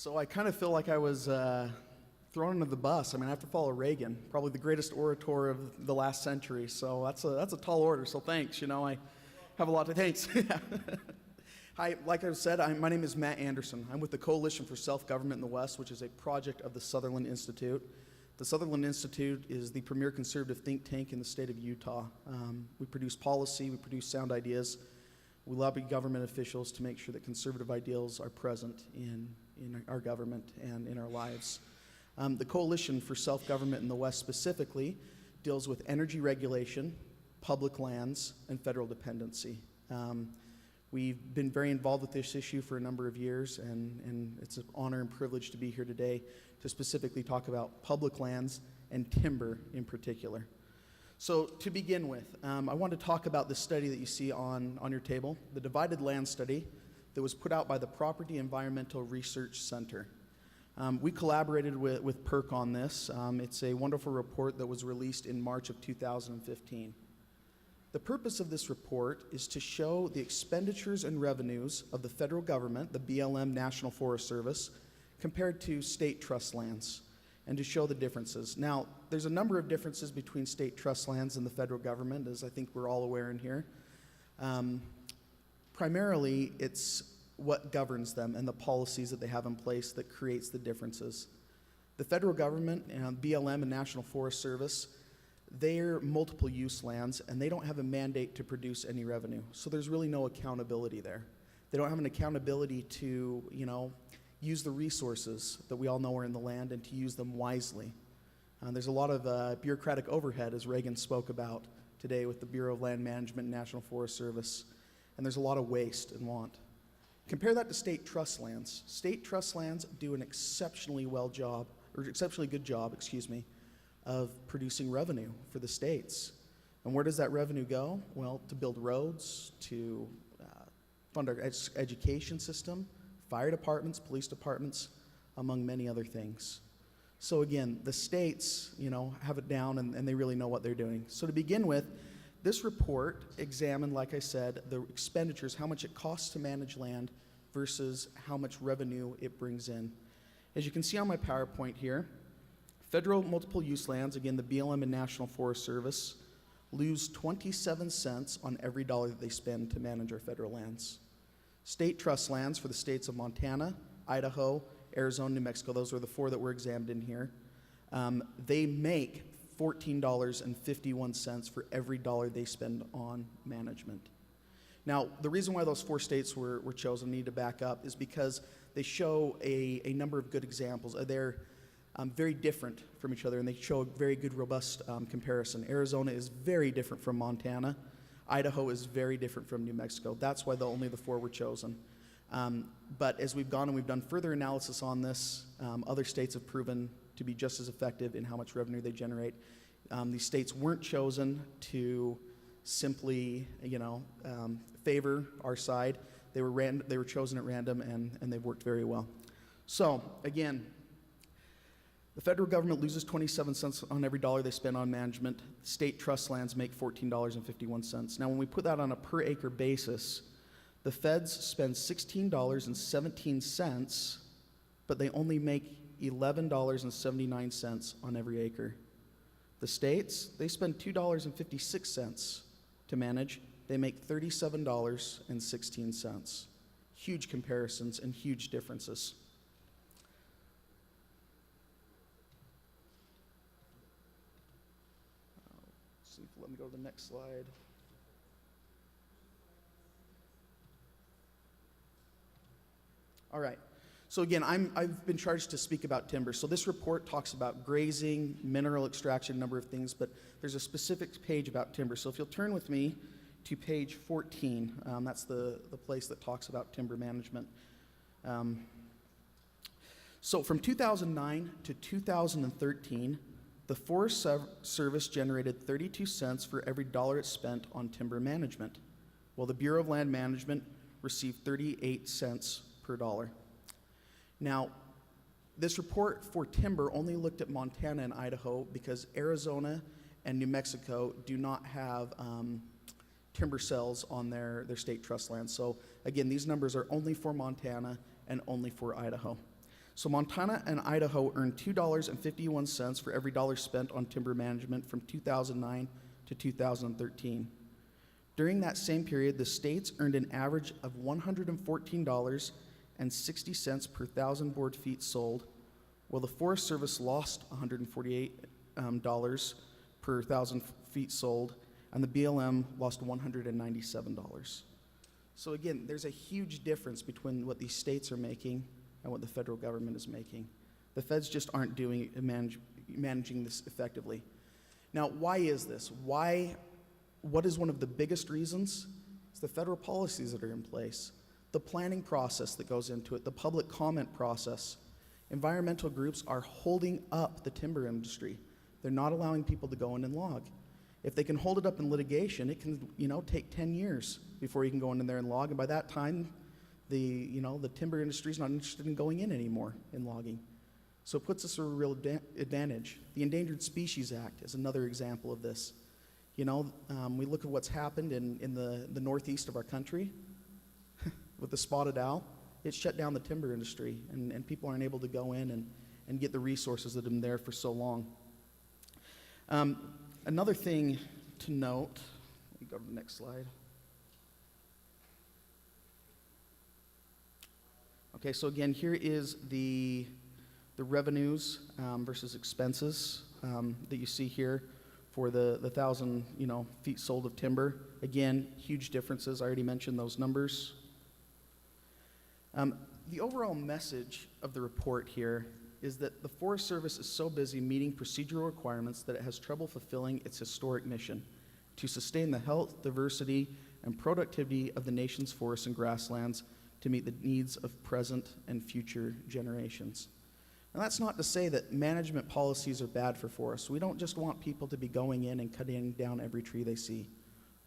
So I kind of feel like I was thrown under the bus. I mean, I have to follow Reagan, probably the greatest orator of the last century. So that's a tall order. So thanks. You know, I have a lot to thanks. Hi, like I said, my name is Matt Anderson. I'm with the Coalition for Self-Government in the West, which is a project of the Sutherland Institute. The Sutherland Institute is the premier conservative think tank in the state of Utah. We produce policy, we produce sound ideas. We lobby government officials to make sure that conservative ideals are present in our government and in our lives. The Coalition for Self-Government in the West specifically deals with energy regulation, public lands, and federal dependency. We've been very involved with this issue for a number of years, and it's an honor and privilege to be here today to specifically talk about public lands and timber in particular. So to begin with, I want to talk about the study that you see on your table, the Divided Land Study that was put out by the Property Environmental Research Center. We collaborated with PERC on this. It's a wonderful report that was released in March of 2015. The purpose of this report is to show the expenditures and revenues of the federal government, the BLM National Forest Service, compared to state trust lands, and to show the differences. Now, there's a number of differences between state trust lands and the federal government, as I think we're all aware in here. Primarily, it's what governs them and the policies that they have in place that creates the differences. The federal government, BLM and National Forest Service, they're multiple use lands, and they don't have a mandate to produce any revenue. So there's really no accountability there. They don't have an accountability to, use the resources that we all know are in the land and to use them wisely. There's a lot of bureaucratic overhead, as Reagan spoke about today with the Bureau of Land Management and National Forest Service, and there's a lot of waste and want. Compare that to state trust lands. State trust lands do an exceptionally good job, of producing revenue for the states. And where does that revenue go? Well, to build roads, to fund our education system, fire departments, police departments, among many other things. So again, the states, have it down and they really know what they're doing. So to begin with, this report examined, like I said, the expenditures, how much it costs to manage land versus how much revenue it brings in. As you can see on my PowerPoint here, federal multiple use lands, again, the BLM and National Forest Service, lose 27 cents on every dollar that they spend to manage our federal lands. State trust lands for the states of Montana, Idaho, Arizona, New Mexico, those are the four that were examined in here, they make $14.51 for every dollar they spend on management. Now, the reason why those four states were chosen, need to back up, is because they show a number of good examples. They're very different from each other, and they show a very good, robust comparison. Arizona is very different from Montana. Idaho is very different from New Mexico. That's why only the four were chosen. But as we've gone and we've done further analysis on this, other states have proven to be just as effective in how much revenue they generate. These states weren't chosen to simply, favor our side. They were chosen at random, and they've worked very well. So again, the federal government loses 27 cents on every dollar they spend on management. State trust lands make $14.51. Now, when we put that on a per acre basis, the feds spend $16.17, but they only make $11.79 on every acre. The states, they spend $2.56 to manage. They make $37.16. Huge comparisons and huge differences. Let me go to the next slide. All right. So again, I've been charged to speak about timber. So this report talks about grazing, mineral extraction, a number of things, but there's a specific page about timber. So if you'll turn with me to page 14, that's the place that talks about timber management. So from 2009 to 2013, the Forest Service generated 32 cents for every dollar it spent on timber management, while the Bureau of Land Management received 38 cents per dollar. Now, this report for timber only looked at Montana and Idaho because Arizona and New Mexico do not have timber sales on their state trust lands. So again, these numbers are only for Montana and only for Idaho. So Montana and Idaho earned $2.51 for every dollar spent on timber management from 2009 to 2013. During that same period, the states earned an average of $114.60 per thousand board feet sold, while the Forest Service lost $148 per thousand feet sold, and the BLM lost $197. So again, there's a huge difference between what these states are making and what the federal government is making. The feds just aren't doing managing this effectively. Now, why is this? What is one of the biggest reasons? It's the federal policies that are in place, the planning process that goes into it, the public comment process. Environmental groups are holding up the timber industry. They're not allowing people to go in and log. If they can hold it up in litigation, it can, take 10 years before you can go in there and log, and by that time, the timber industry is not interested in going in anymore in logging. So it puts us at a real advantage. The Endangered Species Act is another example of this. We look at what's happened in the northeast of our country with the spotted owl. It shut down the timber industry, and people aren't able to go in and get the resources that have been there for so long. Another thing to note, let me go to the next slide. Okay, so again, here is the revenues versus expenses that you see here for the 1,000 feet sold of timber. Again, huge differences. I already mentioned those numbers. The overall message of the report here is that the Forest Service is so busy meeting procedural requirements that it has trouble fulfilling its historic mission to sustain the health, diversity, and productivity of the nation's forests and grasslands to meet the needs of present and future generations. And that's not to say that management policies are bad for forests. We don't just want people to be going in and cutting down every tree they see.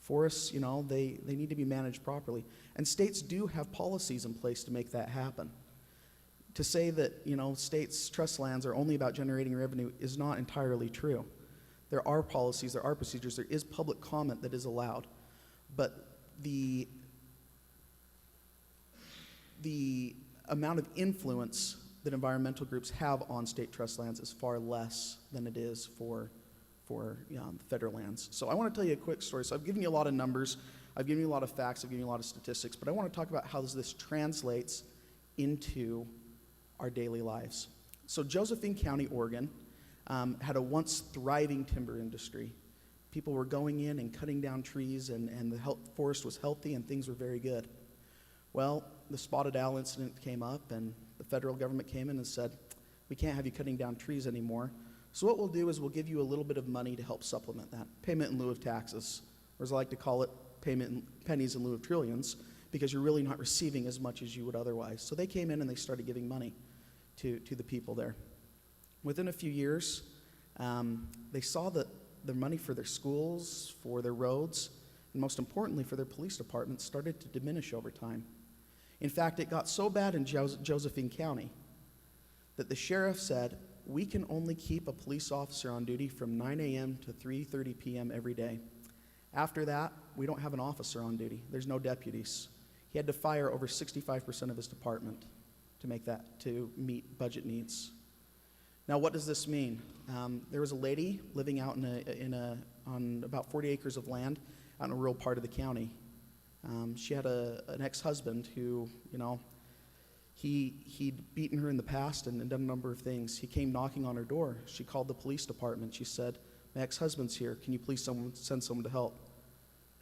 Forests, they need to be managed properly. And states do have policies in place to make that happen. To say that, states' trust lands are only about generating revenue is not entirely true. There are policies, there are procedures, there is public comment that is allowed. But the amount of influence that environmental groups have on state trust lands is far less than it is for federal lands. So I want to tell you a quick story. So I've given you a lot of numbers, I've given you a lot of facts, I've given you a lot of statistics, but I want to talk about how this translates into our daily lives. So Josephine County, Oregon, had a once thriving timber industry. People were going in and cutting down trees, and the forest was healthy and things were very good. Well, the spotted owl incident came up, and the federal government came in and said, we can't have you cutting down trees anymore. So what we'll do is we'll give you a little bit of money to help supplement that. Payment in lieu of taxes, or as I like to call it, pennies in lieu of trillions, because you're really not receiving as much as you would otherwise. So they came in and they started giving money to the people there. Within a few years, they saw that their money for their schools, for their roads, and most importantly for their police departments started to diminish over time. In fact, it got so bad in Josephine County that the sheriff said, we can only keep a police officer on duty from 9 a.m. to 3:30 p.m. every day. After that, we don't have an officer on duty. There's no deputies. He had to fire over 65% of his department to meet budget needs. Now, what does this mean? There was a lady living out on about 40 acres of land out in a rural part of the county. She had an ex-husband who, he'd beaten her in the past and done a number of things. He came knocking on her door. She called the police department. She said, my ex-husband's here. Can you please send someone to help?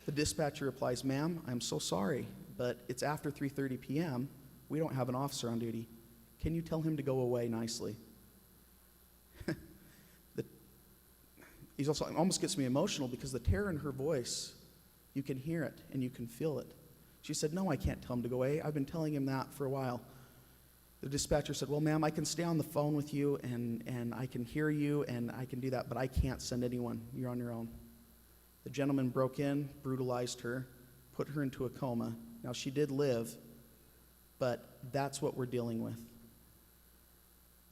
The dispatcher replies, ma'am, I'm so sorry, but it's after 3:30 p.m. We don't have an officer on duty. Can you tell him to go away nicely? It almost gets me emotional because the terror in her voice, you can hear it and you can feel it. She said, no, I can't tell him to go away. I've been telling him that for a while. The dispatcher said, well, ma'am, I can stay on the phone with you and I can hear you and I can do that, but I can't send anyone. You're on your own. The gentleman broke in, brutalized her, put her into a coma. Now, she did live, but that's what we're dealing with.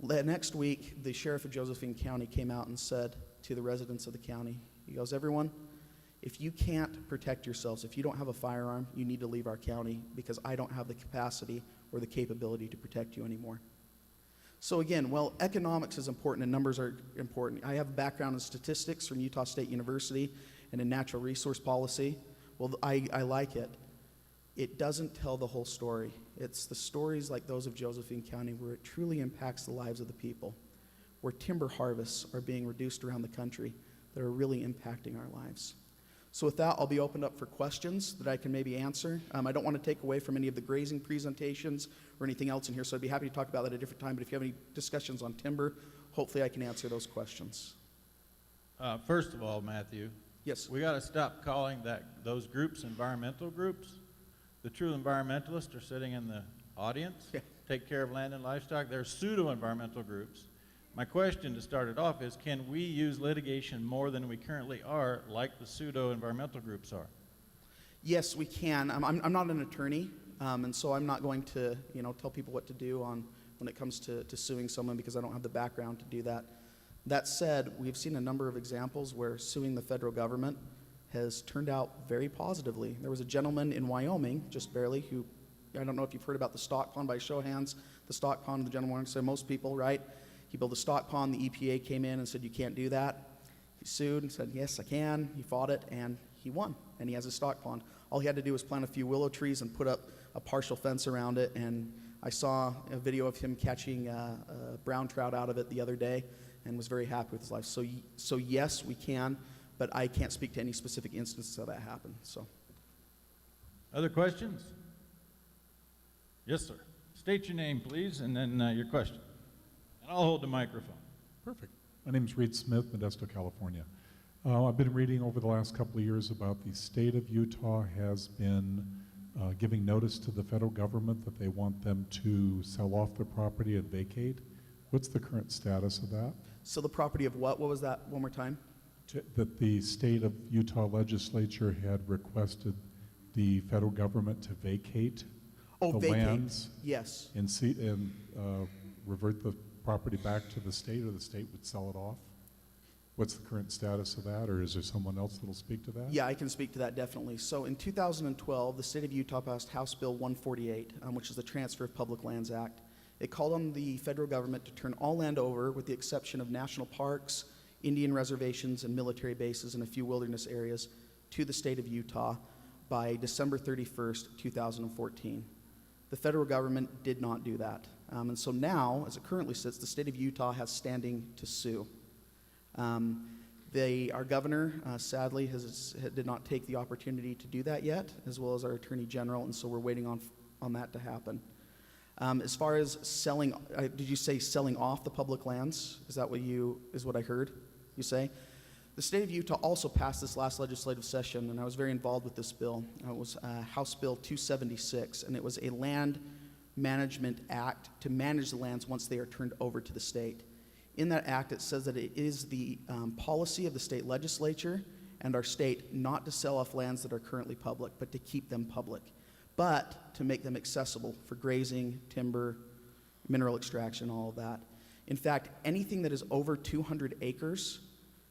The next week, the sheriff of Josephine County came out and said to the residents of the county, he goes, everyone, if you can't protect yourselves, if you don't have a firearm, you need to leave our county because I don't have the capacity or the capability to protect you anymore. So again, well, economics is important and numbers are important. I have a background in statistics from Utah State University and in natural resource policy. Well, I like it. It doesn't tell the whole story. It's the stories like those of Josephine County where it truly impacts the lives of the people, where timber harvests are being reduced around the country that are really impacting our lives. So with that, I'll be opened up for questions that I can maybe answer. I don't want to take away from any of the grazing presentations or anything else in here, so I'd be happy to talk about that at a different time, but if you have any discussions on timber, hopefully I can answer those questions. First of all, Matthew, Yes. we got to stop calling those groups environmental groups. The true environmentalists are sitting in the audience, take care of land and livestock. They're pseudo-environmental groups. My question to start it off is, can we use litigation more than we currently are, like the pseudo-environmental groups are? Yes, we can. I'm not an attorney, and so I'm not going to tell people what to do when it comes to suing someone because I don't have the background to do that. That said, we've seen a number of examples where suing the federal government has turned out very positively. There was a gentleman in Wyoming, just barely, who, I don't know if you've heard about the stock pond by show of hands. The stock pond, the gentleman wanted to say most people, right? He built a stock pond. The EPA came in and said, you can't do that. He sued and said, yes, I can. He fought it, and he won, and he has a stock pond. All he had to do was plant a few willow trees and put up a partial fence around it, and I saw a video of him catching a brown trout out of it the other day and was very happy with his life. So yes, we can, but I can't speak to any specific instances how that happened. So, other questions? Yes, sir. State your name, please, and then your question. And I'll hold the microphone. Perfect. My name is Reed Smith, Modesto, California. I've been reading over the last couple of years about the state of Utah has been giving notice to the federal government that they want them to sell off their property and vacate. What's the current status of that? So the property of what? What was that? One more time. That the state of Utah legislature had requested the federal government to vacate the lands. Yes. And revert the property back to the state, or the state would sell it off? What's the current status of that, or is there someone else that will speak to that? Yeah, I can speak to that definitely. So in 2012, the state of Utah passed House Bill 148, which is the Transfer of Public Lands Act. It called on the federal government to turn all land over, with the exception of national parks, Indian reservations, and military bases, and a few wilderness areas, to the state of Utah by December 31st, 2014. The federal government did not do that. And so now, as it currently sits, the state of Utah has standing to sue. Our governor, sadly, did not take the opportunity to do that yet, as well as our attorney general, and so we're waiting on that to happen. As far as selling, did you say selling off the public lands? Is that what I heard you say? The state of Utah also passed this last legislative session, and I was very involved with this bill. It was House Bill 276, and it was a land management act to manage the lands once they are turned over to the state. In that act, it says that it is the policy of the state legislature and our state not to sell off lands that are currently public, but to keep them public, but to make them accessible for grazing, timber, mineral extraction, all of that. In fact, anything that is over 200 acres,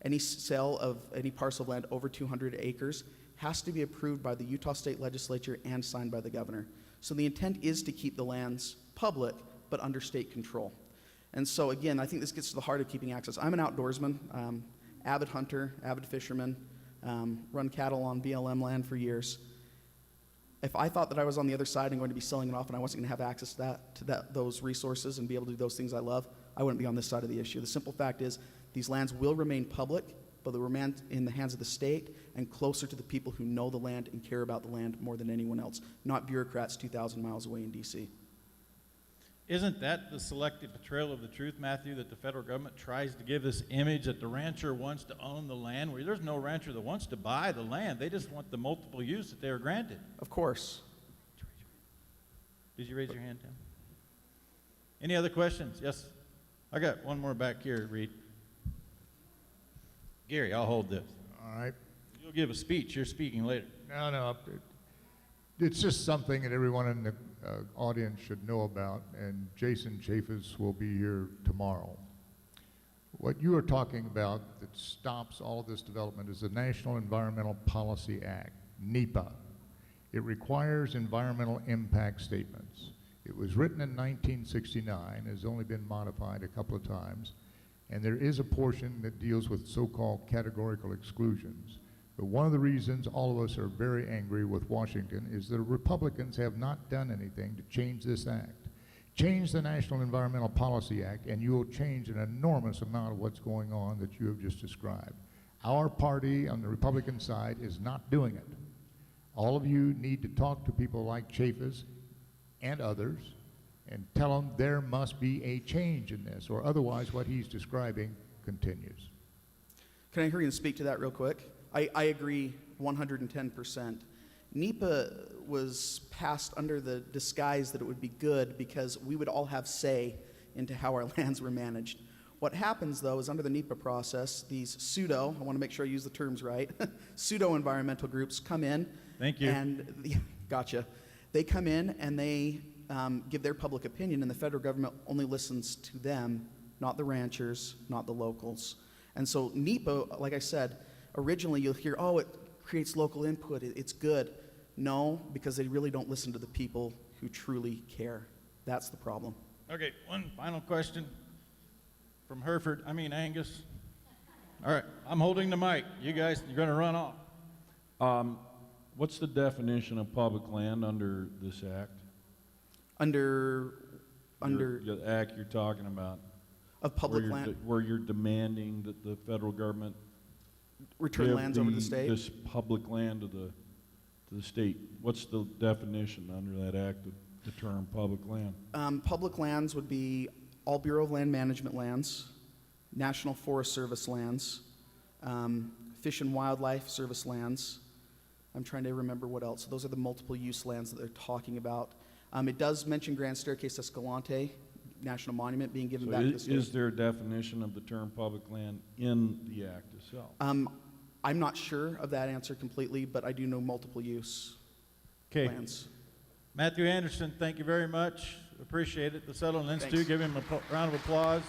any sale of any parcel of land over 200 acres has to be approved by the Utah State Legislature and signed by the governor. So the intent is to keep the lands public, but under state control. And so again, I think this gets to the heart of keeping access. I'm an outdoorsman, avid hunter, avid fisherman, run cattle on BLM land for years. If I thought that I was on the other side and going to be selling it off and I wasn't going to have access to those resources and be able to do those things I love, I wouldn't be on this side of the issue. The simple fact is these lands will remain public, but they'll remain in the hands of the state and closer to the people who know the land and care about the land more than anyone else, not bureaucrats 2,000 miles away in D.C. Isn't that the selective betrayal of the truth, Matthew, that the federal government tries to give this image that the rancher wants to own the land, where there's no rancher that wants to buy the land. They just want the multiple use that they are granted. Of course. Did you raise your hand, Tim? Any other questions? Yes. I got one more back here, Reed. Gary, I'll hold this. All right. You'll give a speech. You're speaking later. No. It's just something that everyone in the audience should know about, and Jason Chaffetz will be here tomorrow. What you are talking about that stops all of this development is the National Environmental Policy Act, NEPA. It requires environmental impact statements. It was written in 1969, has only been modified a couple of times, and there is a portion that deals with so-called categorical exclusions. But one of the reasons all of us are very angry with Washington is the Republicans have not done anything to change this act. Change the National Environmental Policy Act, and you will change an enormous amount of what's going on that you have just described. Our party on the Republican side is not doing it. All of you need to talk to people like Chaffetz and others and tell them there must be a change in this, or otherwise what he's describing continues. Can I hear you speak to that real quick? I agree 110%. NEPA was passed under the disguise that it would be good because we would all have say into how our lands were managed. What happens, though, is under the NEPA process, these pseudo, I want to make sure I use the terms right, pseudo-environmental groups come in. Thank you. And, gotcha. They come in and they give their public opinion, and the federal government only listens to them, not the ranchers, not the locals. And so NEPA, like I said, originally you'll hear, oh, it creates local input, it's good. No, because they really don't listen to the people who truly care. That's the problem. Okay, one final question from Angus. All right, I'm holding the mic. You guys, you're going to run off. What's the definition of public land under this act? Under The act you're talking about. of public land, Where you're demanding that the federal government return give lands over to the state. this public land to the state. What's the definition under that act of the term public land? Public lands would be all Bureau of Land Management lands, National Forest Service lands, Fish and Wildlife Service lands. I'm trying to remember what else. Those are the multiple use lands that they're talking about. It does mention Grand Staircase Escalante National Monument being given So back to the state. is there a definition of the term public land in the act itself? I'm not sure of that answer completely, but I do know multiple use Okay. lands. Mathew Anderson, thank you very much. Appreciate it. The Sutherland Institute, give him a round of applause.